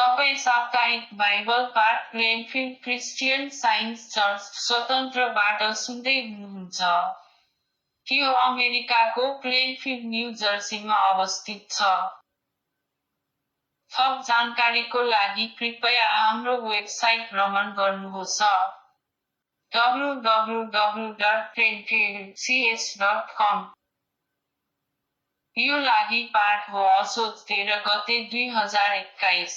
तपाईँ साप्ताहिक बाइबल पाठ प्लेनफिल्ड क्रिस्चियन साइन्स चर्च स्वतन्त्रबाट सुन्दै हुनुहुन्छ। यो अमेरिकाको प्लेनफिल्ड न्यू जर्सीमा अवस्थित छ। थप जानकारीको लागि कृपया हाम्रो वेबसाइट भ्रमण गर्नुहोस् www.plainfieldcs.com। यो लागि पाठ हो असोज 13 गते 2021।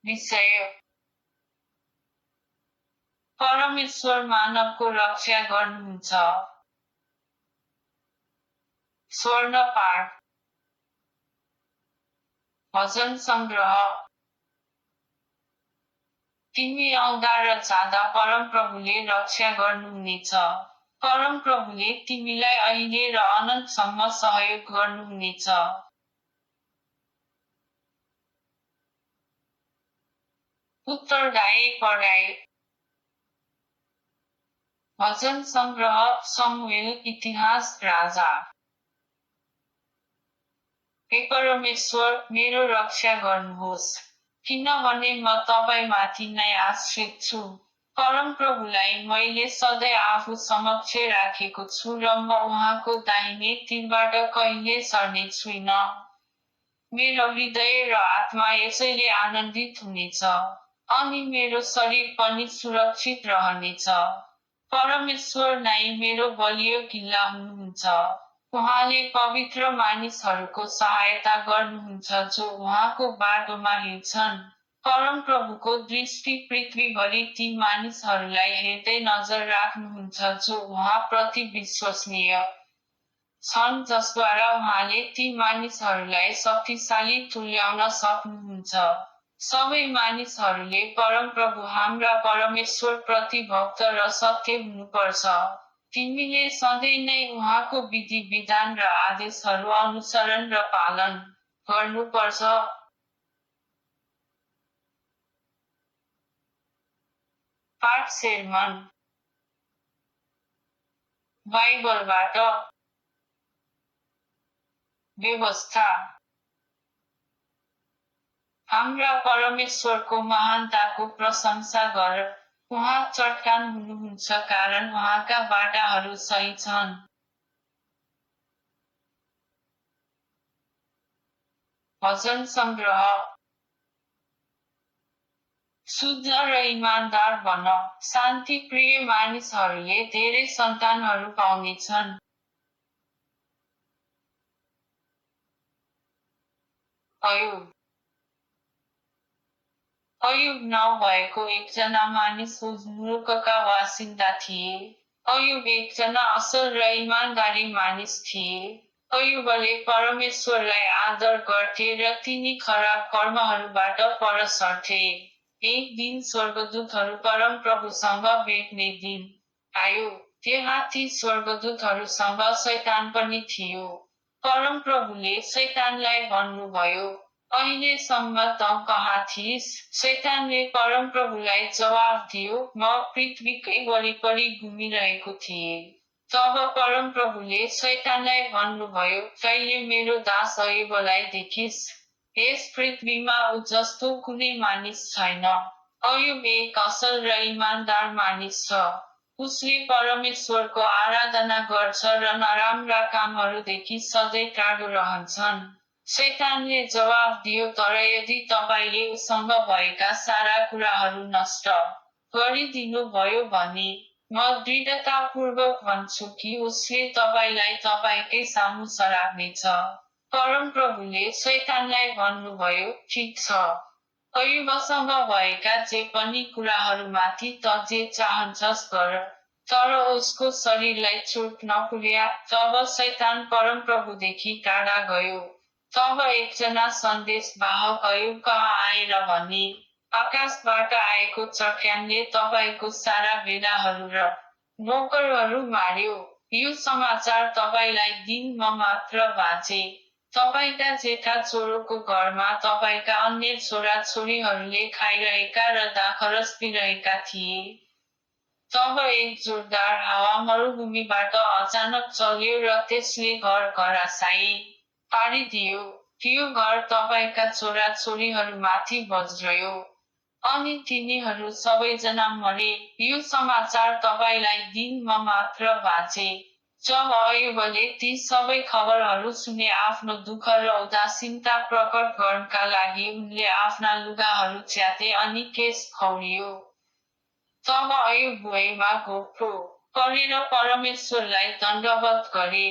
विषय: परमेश्वर मानवको रक्षा गर्नुहुन्छ। स्वर्ण पाठ। भजन सङ्ग्रह। तिमी आउँदा र जाँदा परमप्रभुले रक्षा गर्नुहुनेछ। परमप्रभुले तिमीलाई अहिले र अनन्तसम्म सहयोग गर्नुहुनेछ। उत्तरदायी पढाइ। भजन सङ्ग्रह समुएल इतिहास राजा। हे परमेश्वर, मेरो रक्षा गर्नुहोस्, किनभने म तपाईमाथि नै आश्रित छु। परमप्रभुलाई मैले सधैँ आफू समक्ष राखेको छु र म उहाँको दाहिने तीरबाट कहिले सर्ने छुइन। मेरो हृदय र आत्मा यसैले आनन्दित हुनेछ, अनि मेरो शरीर पनि सुरक्षित रहनेछ। परमेश्वर नै मेरो बलियो किल्ला हुनुहुन्छ। उहाँले पवित्र मानिसहरूको सहायता गर्नुहुन्छ जो उहाँको बाटोमा हिँड्छन्। परमप्रभुको दृष्टि पृथ्वीभरि ती मानिसहरूलाई हेर्दै नजर राख्नुहुन्छ जो उहाँप्रति विश्वसनीय छन्, जसद्वारा उहाँले ती मानिसहरूलाई शक्तिशाली तुल्याउन सक्नुहुन्छ। सबै मानिसहरूले परमप्रभु हाम्रा परमेश्वरप्रति भक्त र सत्य हुनुपर्छ। तिमीले सधैँ नै उहाँको विधि विधान र आदेशहरू अनुसरण र पालन गर्नुपर्छ। पाठ सेर्मन। बाइबलबाट। व्यवस्था। हाम्रा परमेश्वरको महानताको प्रशंसा गर। उहाँ चट्टान हुनुहुन्छ कारण उहाँका बाटाहरू सही छन्। भजन सङ्ग्रह। शुद्ध र इमानदार बन, शान्तिप्रिय मानिसहरूले धेरै सन्तानहरू पाउनेछन्। अयुब। अयुब नभएको एकजना मानिस उज मुलुकका बासिन्दा थिए। अयुब एकजना असल र इमानदारी मानिस थिए। अयुबले परमेश्वरलाई आदर गर्थे र तिनी खराब कर्महरूबाट पर सर्थे। एक दिन स्वर्गदूतहरू परमप्रभुसँग भेट्ने दिन आयो। त्यहाँ ती स्वर्गदूतहरूसँग शैतान पनि थियो। परमप्रभुले शैतानलाई भन्नुभयो, अहिलेसम्म त कहाँ थिइस्? शैतानले परमप्रभुलाई जवाफ दियो, म पृथ्वीकै वरिपरि घुमिरहेको थिएँ। तब परमप्रभुले शैतानलाई भन्नुभयो, कहिले मेरो दास अयुबलाई देखिस्? यस पृथ्वीमा ऊ जस्तो कुनै मानिस छैन। अयुब एक असल र इमानदार मानिस छ। उसले परमेश्वरको आराधना गर्छ र नराम्रा कामहरूदेखि सधैँ टाढो रहन्छन्। शैतानले जवाफ दियो, तर यदि तपाईले उसँग भएका सारा कुराहरू नष्ट गरिदिनुभयो भने म दृढतापूर्वक भन्छु कि उसले तपाईलाई तपाईकै सामु सराप्नेछ। परमप्रभुले शैतानलाई भन्नुभयो, ठिक छ, अयुबसँग भएका जे पनि कुराहरूमाथि त जे चाहन्छस् गर, तर उसको शरीरलाई चोट नपुर्या। तब शैतान परमप्रभुदेखि टाढा गयो। तब एकजना सन्देशवाहक अयुब कहाँ आएर भने, आकाशबाट आएको चट्याङले तपाईँको सारा भेडाहरू र नोकरहरू मार्यो। यो समाचार तपाईलाई दिन म मात्र बाँचे। तपाईँका जेठा छोरोको घरमा तपाईँका अन्य छोराछोरीहरूले खाइरहेका र दाखरस पिइरहेका थिए। तब एक जोरदार हावा मरुभूमिबाट अचानक चल्यो र त्यसले घर धराशायी पारिदियो। त्यो घर तपाईँका छोराछोरीहरूमाथि बज्रयो। अनि तिनीहरू सबैजना मरे। यो समाचार तपाईँलाई दिन म मात्र बाँचे। जब अयुबले ती सबै खबरहरू सुने आफ्नो दुःख र उदासीनता प्रकट गर्नका लागि उनले आफ्ना लुगाहरू च्याते अनि केश खौरियो। तब अयुब भुइँमा घोप्रो परेर परमेश्वरलाई दण्डवत गरे।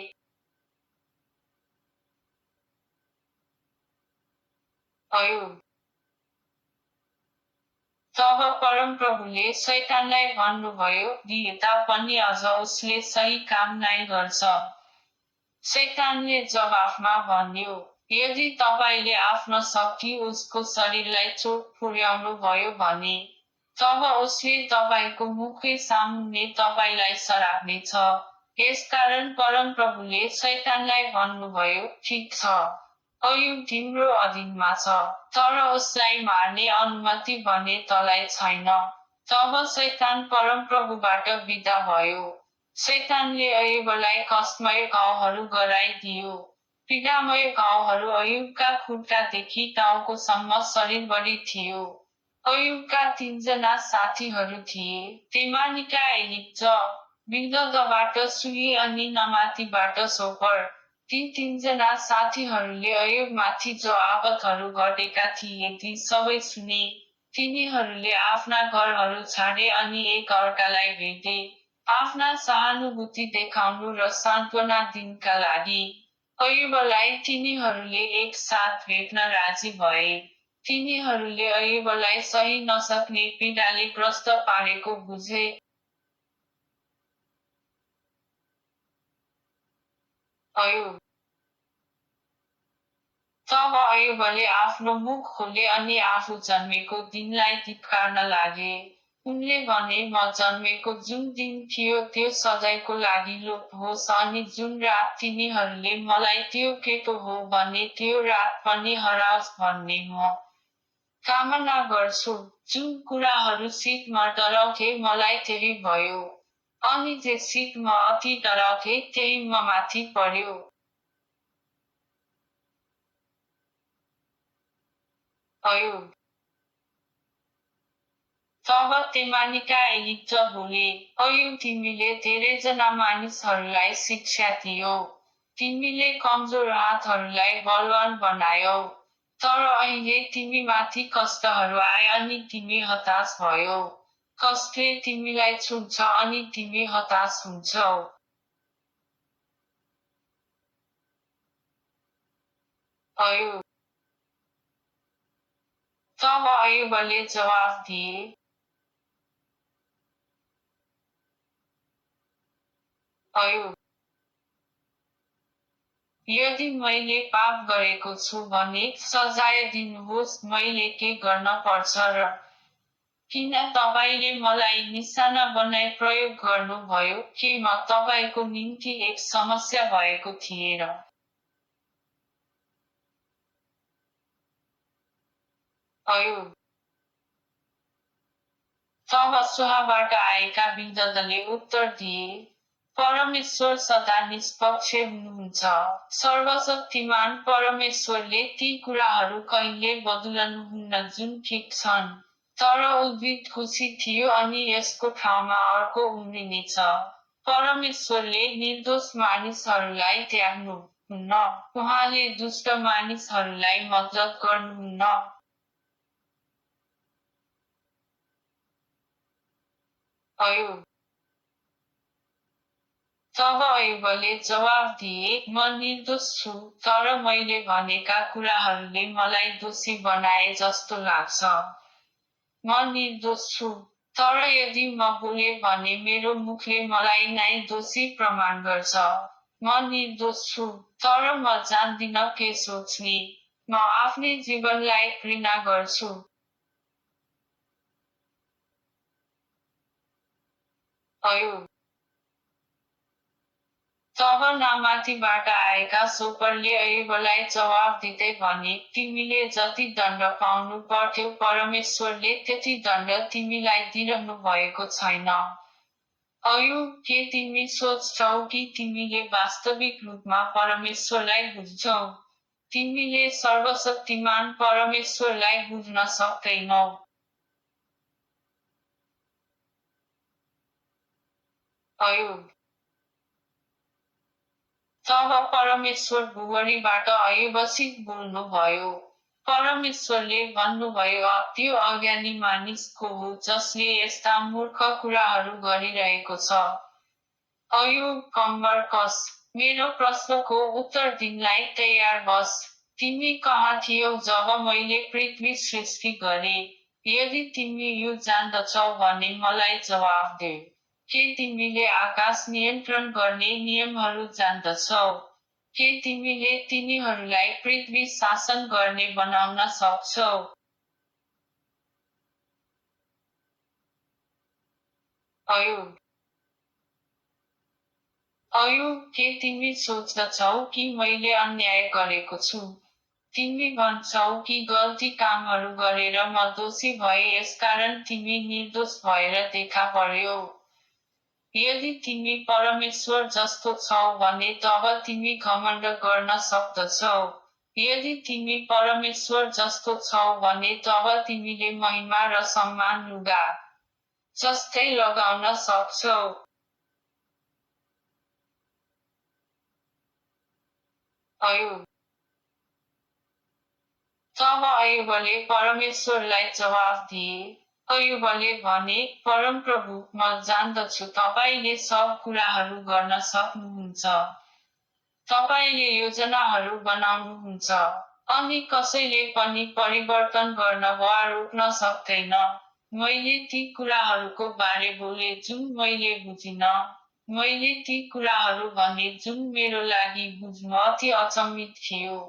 अयुब। तब परमप्रभुले शैतानलाई भन्नुभयो, दिए पनि अझ उसले सही काम नै गर्छ। शैतानले जवाफमा भन्यो, यदि तपाईँले आफ्नो शक्ति उसको शरीरलाई चोट पुर्याउनु भयो भने, तब उसले तपाईँको मुखै सामुन्ने तपाईँलाई सराप्नेछ। यसकारण परमप्रभुले शैतानलाई भन्नुभयो, ठिक छ, अयुब तिम्रो अधीनमा छ, तर उसलाई मार्ने अनुमति भने तँलाई छैन। तब शैतान परमप्रभुबाट बिदा भयो। शैतानले अयुबलाई कष्टमय घाउहरू गराइदियो। पीडामय घाउहरू अयुबका खुट्टादेखि टाउकोसम्म शरीरभरि थियो। अयुबका 3 जना साथीहरू थिए, तेमानीका एलिप्ज, बिल्ददबाट सुई अनि नमातीबाट सोपर। ती 3 जना साथीहरूले अयुबमाथि जो आपतहरू घटेका थिए ती सबै सुने। तिनीहरूले आफ्ना घरहरू छाडे अनि एक अर्कालाई भेटे, आफ्ना सहानुभूति देखाउनु र सान्त्वना दिनका लागि। अयुबलाई तिनीहरूले एक साथ भेट्न राजी भए। तिनीहरूले अयुबलाई सही नसक्ने पीडाले ग्रस्त पारेको बुझे। अयुब। तब अयुबले आफ्नो मुख खोले अनि आफू जन्मेको दिनलाई धिक्कार्न लागे। उनले भने, म जन्मेको जुन दिन थियो त्यो सधैँको लागि लोप होस् अनि जुन रात तिनीहरूले मलाई त्यो केटो हो भने त्यो रात पनि हराओस् भन्ने म कामना गर्छु। जुन कुराहरूसित म डराउँथे मलाई त्यही भयो। अनि जेसित म अति डराउँथे त्यही म माथि पर्यो। अयुब। तब तेमानीका एलिप्ज बोले, अयुब तिमीले धेरैजना मानिसहरूलाई शिक्षा दियौ। तिमीले कमजोर हातहरूलाई बलवान बनायौ। तर अहिले तिमीमाथि कष्टहरू आए अनि तिमी हताश भयौ। कष्टले तिमीलाई छुन्छ अनि तिमी हताश हुन्छौ। अयुब। तब अयुबले जवाफ दिए, अयुब, यदि मैले पाप गरेको छु भने सजाय दिनुहोस्। मैले के गर्न पर्छ र किन तपाईँले मलाई निशाना बनाई प्रयोग गर्नुभयो? के म तपाईँको निम्ति एक समस्या भएको थिएँ र? अयुब। तब सुहाबाट आएका बिल्ददले उत्तर दिए, परमेश्वर सदा निष्पक्ष हुनुहुन्छ। सर्वशक्तिमान परमेश्वरले ती कुराहरू कहिले बदल्नुहुन्न जुन ठिक छन्। तर उद्भिद खुसी थियो अनि यसको ठाउँमा अर्को उम्रिनेछ। परमेश्वरले निर्दोष मानिसहरूलाई त्याग्नुहुन्न। उहाँले दुष्ट मानिसहरूलाई मद्दत गर्नुहुन्न। अयुब। तब अयुबले जवाफ दिए, म निर्दोष छु, तर मैले भनेका कुराहरूले मलाई दोषी बनाए जस्तो लाग्छ। म निर्दोष छु, तर यदि म बोले भने मेरो मुखले मलाई नै दोषी प्रमाण गर्छ। म निर्दोष छु, तर म जान्दिन के सोच्ने। म आफ्नै जीवनलाई घृणा गर्छु। अयुब। तब नामाथीबाट आएका सोपरले अयुबलाई जवाफ दिँदै भने, तिमीले जति दण्ड पाउनु पर्थ्यो परमेश्वरले त्यति दण्ड तिमीलाई दिइरहनु भएको छैन। अयुब, के तिमी सोच्छौ कि तिमीले वास्तविक रूपमा परमेश्वरलाई बुझ्छौ? तिमीले सर्वशक्तिमान परमेश्वरलाई बुझ्न सक्दैनौ। अयुब। तब परमेश्वर भुवरीबाट अयुबसित बोल्नुभयो। परमेश्वरले भन्नुभयो, त्यो अज्ञानी मानिस को हो जसले यस्ता मूर्ख कुराहरू गरिरहेको छ। अयुब, कम्मर कस। मेरो प्रश्नको उत्तर दिनलाई तयार बस। तिमी कहाँ थियौ जब मैले पृथ्वी सृष्टि गरे? यदि तिमी यो जान्दछौ भने मलाई जवाफ देऊ। के तिमीले आकाश नियन्त्रण गर्ने नियमहरू जान्दछौ? के तिमीले तिनीहरूलाई पृथ्वी शासन गर्ने बनाउन सक्छौ? अयुब। अयुब, के तिमी सोच्दछौ कि मैले अन्याय गरेको छु? तिमी भन्छौ कि गल्ती कामहरू गरेर म दोषी भए यसकारण तिमी निर्दोष भएर देखा पर्यौ। यदि तिमी परमेश्वर जस्तो छौ भने तब तिमी घमण्ड गर्न सक्दछौ। यदि तिमी परमेश्वर जस्तो छौ भने तब तिमीले महिमा र सम्मान लुगा जस्तै लगाउन सक्छौ। अयुब। तब अयुबले परमेश्वरलाई जवाफ दिए। अयुबले भने, परमप्रभु, म जान्दछु तपाईँले सब कुराहरू गर्न सक्नुहुन्छ। तपाईँले योजनाहरू बनाउनुहुन्छ। अनि कसैले पनि परिवर्तन गर्न वा रोक्न सक्दैन। मैले ती कुराहरूको बारे बोले जुन मैले बुझिन। मैले ती कुराहरू भने जुन मेरो लागि बुझ्न अति अचम्मित थियो।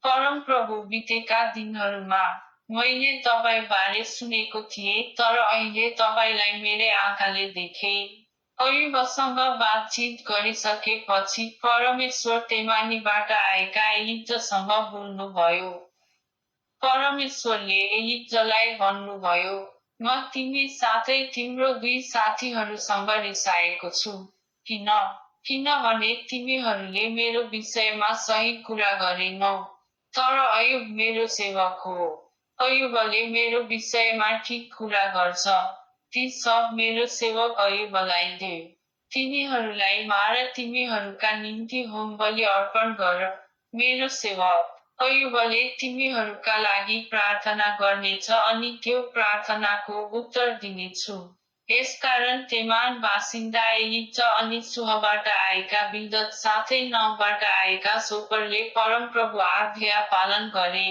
परमप्रभु, बितेका दिनहरूमा मैले तपाईँ बारे सुनेको थिएँ तर अहिले तपाईँलाई मेरै आँखाले देखेँ। अयुबसँग बातचित गरिसकेपछि परमेश्वर तेमानीबाट आएका एलिजासँग बोल्नुभयो। परमेश्वरले एलिजालाई भन्नुभयो, म तिमी साथै तिम्रो 2 साथीहरूसँग रिसाएको छु। किन? किनभने तिमीहरूले मेरो विषयमा सही कुरा गरेनौ। तर अयुब मेरो सेवक हो। अयुबले मेरो विषयमा ठिक कुरा गर्छ। ती सब मेरो सेवक अयुबलाई देऊ। तिनीहरूलाई मार, तिमीहरूका निम्ति होमबलि अर्पण गर। मेरो सेवक अयुबले तिमीहरूका लागि प्रार्थना गर्नेछ अनि त्यो प्रार्थनाको उत्तर दिनेछु। यसकारण तेमान बासिन्दा एलिजा अनि सुहबाट आएका बिल्दद साथै नौबाट आएका सोपरले परमप्रभु आज्ञा पालन गरे।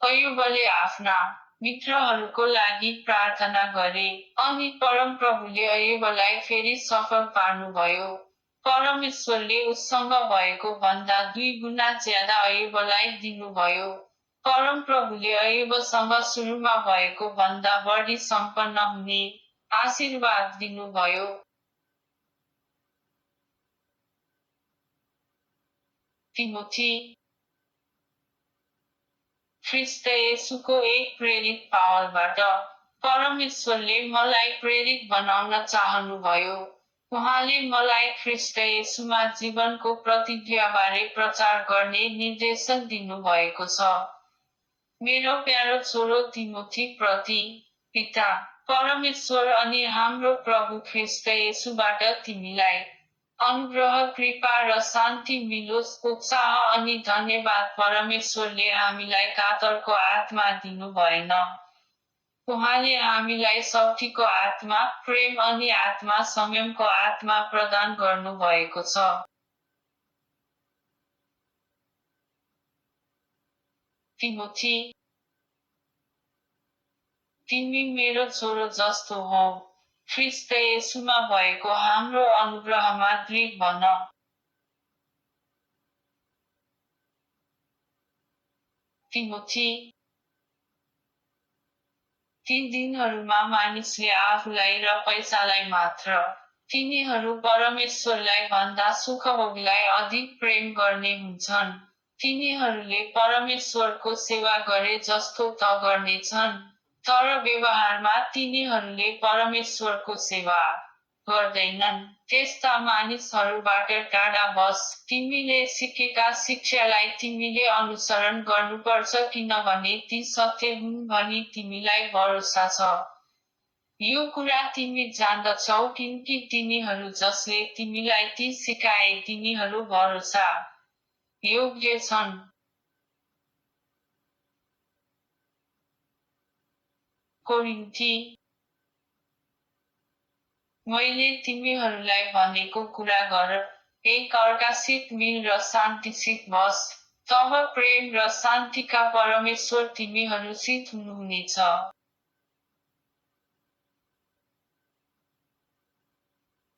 अयुबले आफ्ना मित्रहरूको लागि प्रार्थना गरे, अनि परमप्रभुले अयुबलाई फेरि सफल पार्नुभयो। परमेश्वरले उसँग भएको भन्दा 2 गुणा ज्यादा अयुबलाई दिनुभयो। परमप्रभुले अयुबसँग सुरुमा भएको भन्दा बढी सम्पन्न हुने आशीर्वाद दिनुभयो। तिमोथी। ख्रीष्ट येशूको एक प्रेरित पावलबाट परमेश्वरले मलाई प्रेरित बनाउन चाहनुभयो। उहाँले मलाई ख्रीष्ट येशूमा जीवनको प्रतिज्ञाबारे प्रचार गर्ने निर्देशन दिनुभएको छ। मेरो प्यारो छोरो तिमोथी प्रति, पिता परमेश्वर अनि हाम्रो प्रभु ख्रीष्ट येशूबाट तिमीलाई अनुग्रह, कृपा र शान्ति मिलोस्। उत्साह अनि धन्यवाद। परमेश्वरले हामीलाई कातरको आत्मा दिनु भएन। उहाँले हामीलाई शक्तिको आत्मा, प्रेम अनि आत्मा संयमको आत्मा प्रदान गर्नुभएको छ। तिमोथी, तिमी मेरो छोरो जस्तो हौ। ख्रीष्ट येशूमा भएको हाम्रो अनुग्रहमा दृढ बन। तिमोथी, ती दिनहरूमा मानिसले आफूलाई र पैसालाई मात्र, तिनीहरू परमेश्वरलाई भन्दा सुखभोगलाई अधिक प्रेम गर्ने हुन्छन्। तिनीहरूले परमेश्वरको सेवा गरे जस्तो त गर्नेछन्, तर व्यवहारमा तिनीहरूले परमेश्वरको सेवा गर्दैनन्। त्यस्ता मानिसहरूबाट टाढा बस। तिमीले सिकेका शिक्षालाई तिमीले अनुसरण गर्नुपर्छ किनभने ती सत्य हुन् भनी तिमीलाई भरोसा छ। यो कुरा तिमी जान्दछौ किनकि तिनीहरू जसले तिमीलाई ती सिकाए तिनीहरू भरोसा योग्य छन्। कोरिन्थी मैले तिमीहरूलाई भनेको कुरा गर, एक अर्कासित मिल र शान्तिसित बस, तब प्रेम र शान्तिका परमेश्वर तिमीहरूसित हुनुहुनेछ।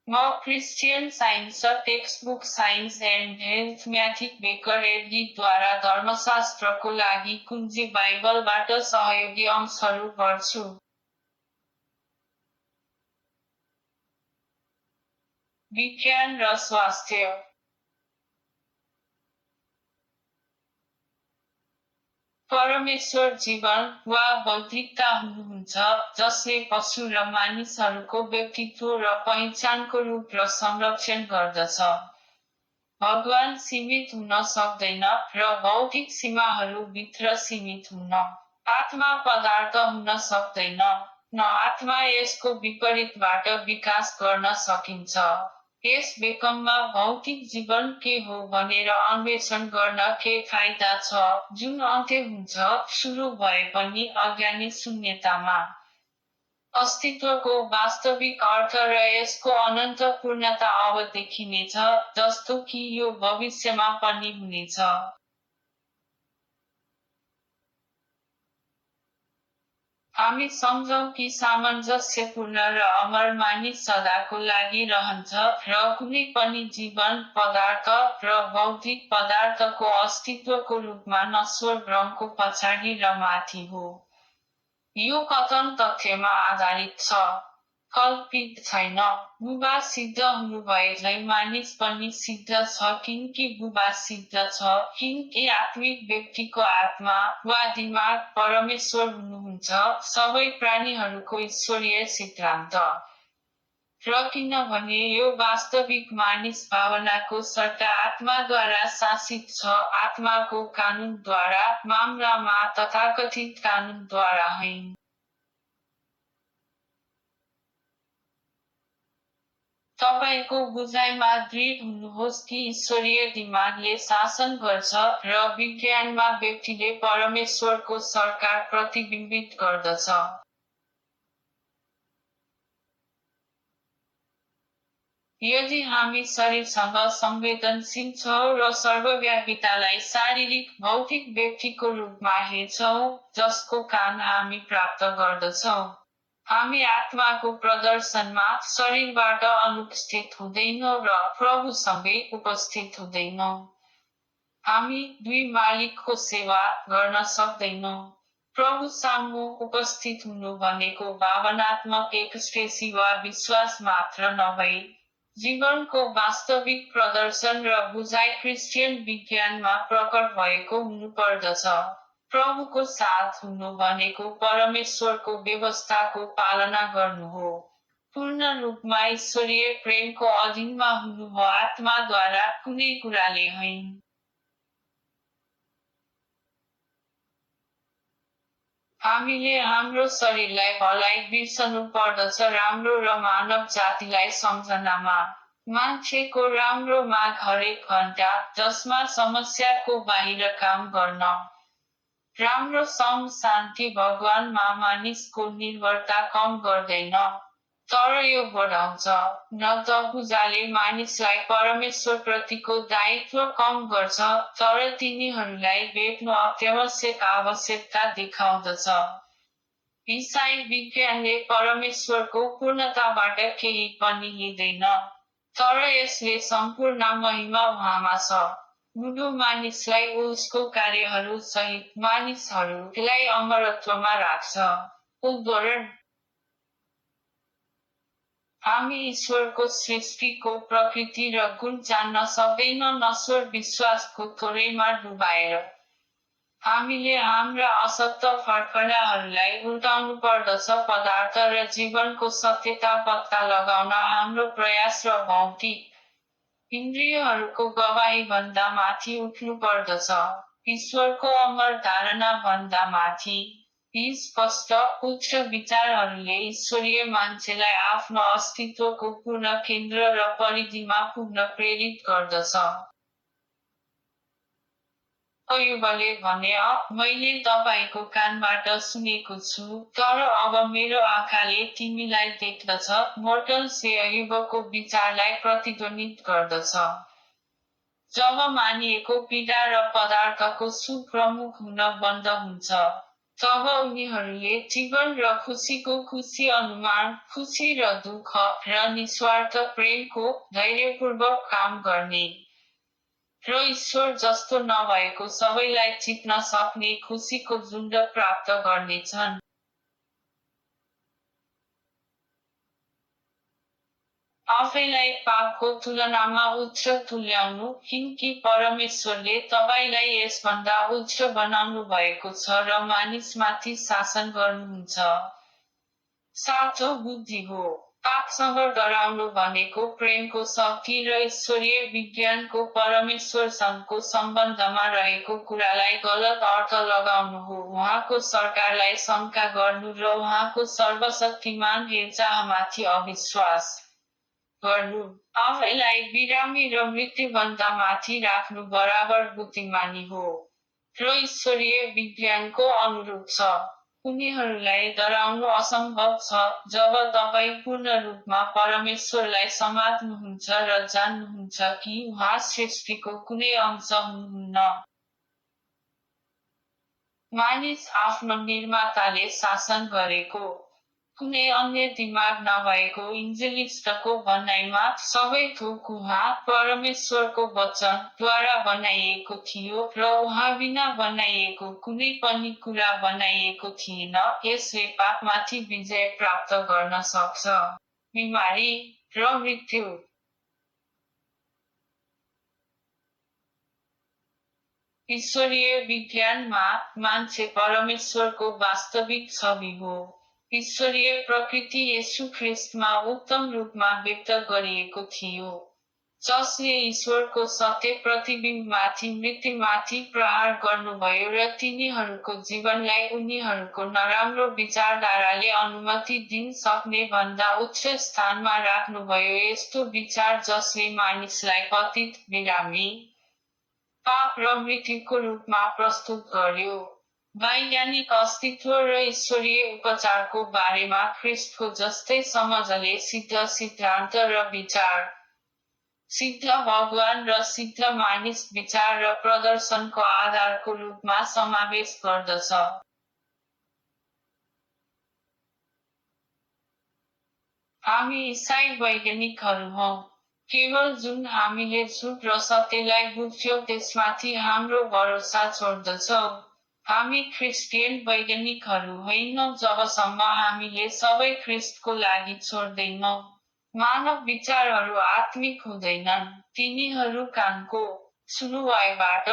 म क्रिस्चियन साइन्स र टेक्स्टबुक साइन्स एन्ड हेल्थ म्याथिक बेकर एडली-द्वारा धर्मशास्त्रको लागि कुञ्जी बाइबलबाट सहयोगी अंशहरू पढ्छु। विज्ञान र स्वास्थ्य। परमेश्वर जीवन वा बौद्धिकता हुनुहुन्छ जसले पशु र मानिसहरूको व्यक्तित्व र पहिचानको रूप र संरक्षण गर्दछ। भगवान सीमित हुन सक्दैन र भौतिक सीमाहरू भित्र सीमित हुन। आत्मा पदार्थ हुन सक्दैन, न आत्मा यसको विपरीतबाट विकास गर्न सकिन्छ। यस बेकममा भौतिक जीवन के हो भनेर अन्वेषण गर्न के फाइदा छ जुन अन्त्य हुन्छ सुरु भए पनि अज्ञानी शून्यतामा। अस्तित्वको वास्तविक अर्थ र यसको अनन्त पूर्णता अब देखिनेछ जस्तो कि यो भविष्यमा पनि हुनेछ। हामी सम्झौं कि सामञ्जस्यपूर्ण र अमर मानिस सदाको लागि रहन्छ र कुनै पनि जीवन पदार्थ र भौतिक पदार्थको अस्तित्वको रूपमा नश्वर भ्रमको पछाडि र माथि हो। यो कथन तथ्यमा आधारित छ, कल्पित छैन। बुबा सिद्ध हुनुभए झै मानिस पनि सिद्ध छ किनकि बुबा सिद्ध छ किनकि आत्मिक व्यक्तिको आत्मा वा दिमाग परमेश्वर हुनुहुन्छ सबै प्राणीहरूको ईश्वरीय सिद्धान्त। र किनभने यो वास्तविक मानिस भावनाको सट्टा आत्माद्वारा शासित छ आत्माको कानुनद्वारा मामलामा तथाकथित कानुनद्वारा होइन। तपाईको बुझाइमा दृढ हुनुहोस् कि ईश्वरीय दिमागले शासन गर्छ र विज्ञानमा व्यक्तिले परमेश्वरको सरकार प्रतिबिम्बित गर्दछ। यदि हामी शरीरसँग संवेदनशील छौं र सर्वव्यापीतालाई शारीरिक भौतिक व्यक्तिको रूपमा हेर्छौं जसको कान हामी प्राप्त गर्दछौं, हामी आत्माको प्रदर्शनमा शरीरबाट अनुपस्थित हुँदैनौं र प्रभुसँगै उपस्थित हुँदैनौं। हामी दुई मालिकको सेवा गर्न सक्दैनौं। प्रभु सामु उपस्थित हुनु भनेको भावनात्मक एक्सप्रेसी वा विश्वास मात्र नभई जीवनको वास्तविक प्रदर्शन र बुझाइ क्रिस्चियन विज्ञानमा प्रकट भएको हुनुपर्दछ। प्रभुको साथ हुनु भनेको परमेश्वरको व्यवस्थाको पालना गर्नु हो। पूर्ण रूपमा ईश्वरीय प्रेमको अधीनमा हुनु हो आत्माद्वारा कुनै कुराले होइन। हामीले हाम्रो शरीरलाई भलाइ बिर्सनु पर्दछ राम्रो र मानव जातिलाई सम्झनामा। मान्छेको राम्रो माग हरेक घण्टा जसमा समस्याको बाहिर काम गर्न। राम्रो सम शान्ति भगवानमा मानिसको निर्भरता कम गर्दैन, तर यो बढाउँछ। न त पूजाले मानिसलाई परमेश्वरप्रतिको दायित्व कम गर्छ, तर तिनीहरूलाई भेट्नु अत्यावश्यक आवश्यकता देखाउँदछ। ईसाई विज्ञानले परमेश्वरको पूर्णताबाट केही पनि लिँदैन, तर यसले सम्पूर्ण महिमा उहाँमा छ। बुढो मानिसलाई उसको कार्यहरू सहित मानिसहरूलाई अमरत्वमा राख्छ। उद्धरण हामी ईश्वरको सृष्टिको प्रकृति र गुण जान्न सक्दैनौं नश्वर विश्वासको थोरैमा डुबाएर। हामीले हाम्रा अशक्त फर्फडाहरूलाई उल्टाउनु पर्दछ पदार्थ र जीवनको सत्यता पत्ता लगाउन हाम्रो प्रयास र भौतिक इन्द्रियहरूको गवाही भन्दा माथि उठ्नु पर्दछ। ईश्वरको अमर धारणा भन्दा माथि। यी स्पष्ट, उच्च विचारहरूले ईश्वरीय मान्छेलाई आफ्नो अस्तित्वको पूर्ण केन्द्र र परिधिमा पुग्न प्रेरित गर्दछ। अयुबले भने मैले तपाईँको कानबाट सुनेको छु, तर अब मेरो आँखाले तिमीलाई देख्दछ। मोर्टल्सले अयुबको विचारलाई प्रतिध्वनित गर्दछ। जब मानिएको पीडा र पदार्थको सुख प्रमुख हुन बन्द हुन्छ, तब उनीहरूले जीवन र खुसीको खुसी अनुमान, खुसी र दुःख, र निस्वार्थ प्रेमको धैर्यपूर्वक काम गर्ने र ईश्वर जस्तो नभएको सबैलाई चित्न सक्ने खुसीको झुन्ड प्राप्त गर्नेछन्। आफैलाई पापको तुलनामा उच्च तुल्याउनु, किनकि परमेश्वरले तपाईँलाई यसभन्दा उच्च बनाउनु भएको छ र मानिसमाथि शासन गर्नुहुन्छ। साँचो बुद्धि हो। पापसँग डराउनु भनेको प्रेमको शक्ति र ईश्वरीय विज्ञानको परमेश्वरसँगको सम्बन्धमा रहेको कुरालाई गलत अर्थ लगाउनु हो। उहाँको सरकारलाई शङ्का गर्नु र उहाँको सर्वशक्तिमान हेरचाहमाथि अविश्वास गर्नु। आफैलाई बिरामी र मृत्युभन्दा माथि राख्नु बराबर बुद्धिमानी हो र ईश्वरीय विज्ञानको अनुरूप छ। उनीहरूलाई डराउनु असम्भव छ जब तपाईँ पूर्ण रूपमा परमेश्वरलाई समात्नुहुन्छ र जान्नुहुन्छ कि उहाँ सृष्टिको कुनै अंश हुनुहुन्न। मानिस आफ्नो निर्माताले शासन गरेको कुनै अन्य दिमाग नभएको इन्जेलिस्टको भनाइमा सबै थोक उहाँ परमेश्वरको वचनद्वारा बनाइएको थियो र उहाँबिना बनाइएको कुनै पनि कुरा बनाइएको थिएन। यसले पापमाथि विजय प्राप्त गर्न सक्छ। बिमारी र मृत्यु। ईश्वरीय विज्ञानमा मान्छे परमेश्वरको वास्तविक छवि हो। ईश्वरीय प्रकृति येशू ख्रिस्टमा उत्तम रूपमा व्यक्त गरिएको थियो, जसले ईश्वरको सत्य प्रतिबिम्बमाथि मृत्युमाथि प्रहार गर्नुभयो र तिनीहरूको जीवनलाई उनीहरूको नराम्रो विचारधाराले अनुमति दिन सक्ने भन्दा उच्च स्थानमा राख्नुभयो। यस्तो विचार जसले मानिसलाई पतित, बिरामी, पाप र मृत्युको रूपमा प्रस्तुत गर्यो। वैज्ञानिक अस्तित्व र ईश्वरीय उपचारको बारेमा ख्रिस्टको जस्तै समझले सिद्ध सिद्धान्त र विचार, सिद्ध भगवान र सिद्ध मानिस विचार र प्रदर्शनको आधारको रूपमा समावेश गर्दछ। हामी ईसाई वैज्ञानिकहरू हौं। केवल जुन हामीले झुट र सत्यलाई बुझ्यौं त्यसमाथि हाम्रो भरोसा छोड्दछौं। हामी क्रिस्चियन वैज्ञानिकहरू होइनौं जबसम्म हामीले सबै ख्रिस्टको लागि छोड्दैनौं। मानव विचारहरू आत्मिक हुँदैनन्, तिनीहरू कानको सुनुवाइबाट,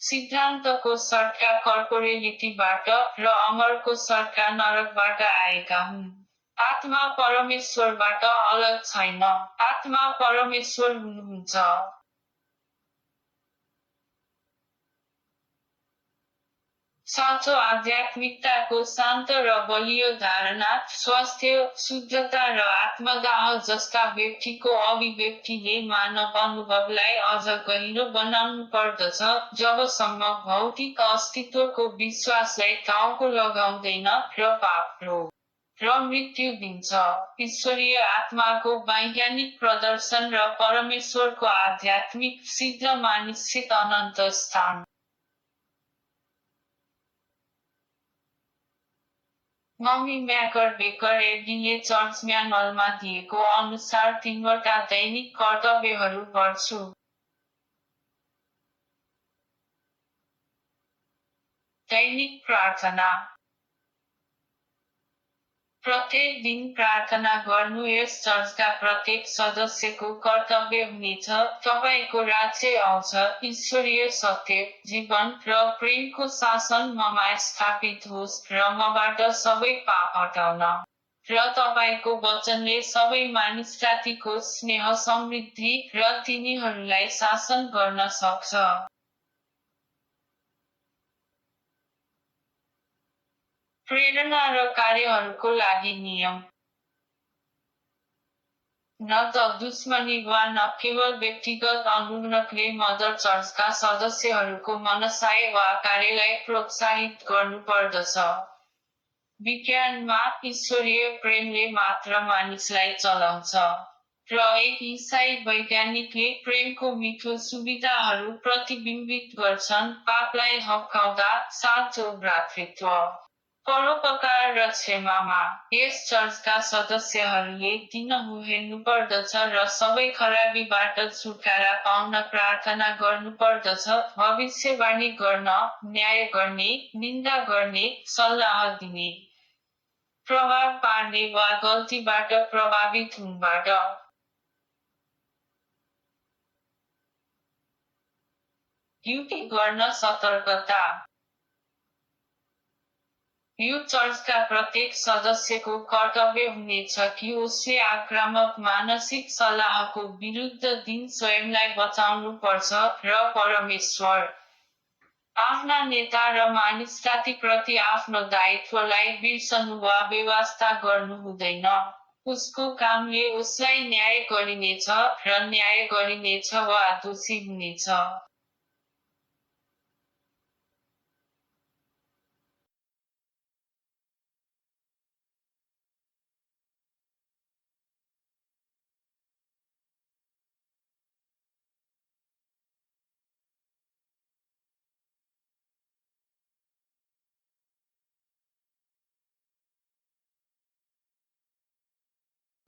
सिद्धान्तको सट्टा कर्पोरेलिटीबाट र अमरको सट्टा नरकबाट आएका हुन्। आत्मा परमेश्वरबाट अलग छैन, आत्मा परमेश्वर हुनुहुन्छ। साँचो आध्यात्मिकताको शान्त र बलियो धारणा, स्वास्थ्य, शुद्धता र आत्मदाह जस्ता व्यक्तिको अभिव्यक्तिले मानव अनुभवलाई अझ गहिरो बनाउनु पर्दछ, जबसम्म भौतिक अस्तित्वको विश्वासलाई टाउको लगाउँदैन र पाप, रोग र मृत्यु दिन्छ। ईश्वरीय आत्माको वैज्ञानिक प्रदर्शन र परमेश्वरको आध्यात्मिक सिद्ध मानिससित अनन्त स्थान। मम्मी म्याकर बेकर एडीले चर्च म्यानुअलमा दिएको अनुसार 3वटा दैनिक कर्तव्यहरू गर्छु। दैनिक प्रार्थना। प्रत्येक दिन प्रार्थना गर्नु यस चर्चका प्रत्येक सदस्यको कर्तव्य हुनेछ। तपाईँको राज्य आउँछ, ईश्वरीय सत्य, जीवन र प्रेमको शासन ममा स्थापित होस् र मबाट सबै पाप हटाउन। र तपाईँको वचनले सबै मानिसजातिको स्नेह समृद्धि र तिनीहरूलाई शासन गर्न सक्छ। प्रेरणा र कार्यहरूको लागि नियम। न त दुश्मनी वा न केवल व्यक्तिगत अनुग्रहले मदर चर्चका सदस्यहरूको मनसाय वा कार्यलाई प्रोत्साहित गर्नुपर्दछ। विज्ञानमा ईश्वरीय प्रेमले मात्र मानिसलाई चलाउँछ। र एक इसाई वैज्ञानिकले प्रेमको मिठो सुविधाहरू प्रतिबिम्बित गर्छन्, पापलाई हप्काउँदा, साँचो भ्रातृत्व, परोपकार र क्षमामा। यस चर्चका सदस्यहरूले दिनहुँ हेर्नुपर्दछ र सबै खराबीबाट छुटकारा पाउन प्रार्थना गर्नुपर्दछ, भविष्यवाणी गर्न, न्याय गर्ने, निन्दा गर्ने, सल्लाह दिने, प्रभाव पार्ने वा गल्तीबाट प्रभावित हुनबाट। ड्युटी गर्न सतर्कता। यो चर्चका प्रत्येक सदस्यको कर्तव्य हुनेछ कि उसले आक्रामक मानसिक सल्लाहको विरुद्ध दिन स्वयंलाई बचाउनु पर्छ र परमेश्वर, आफ्ना नेता र मानिसजातिप्रति आफ्नो दायित्वलाई बिर्सनु वा बेवास्ता गर्नु हुँदैन। उसको कामले उसलाई न्याय गरिनेछ र न्याय गरिनेछ वा दोषी हुनेछ।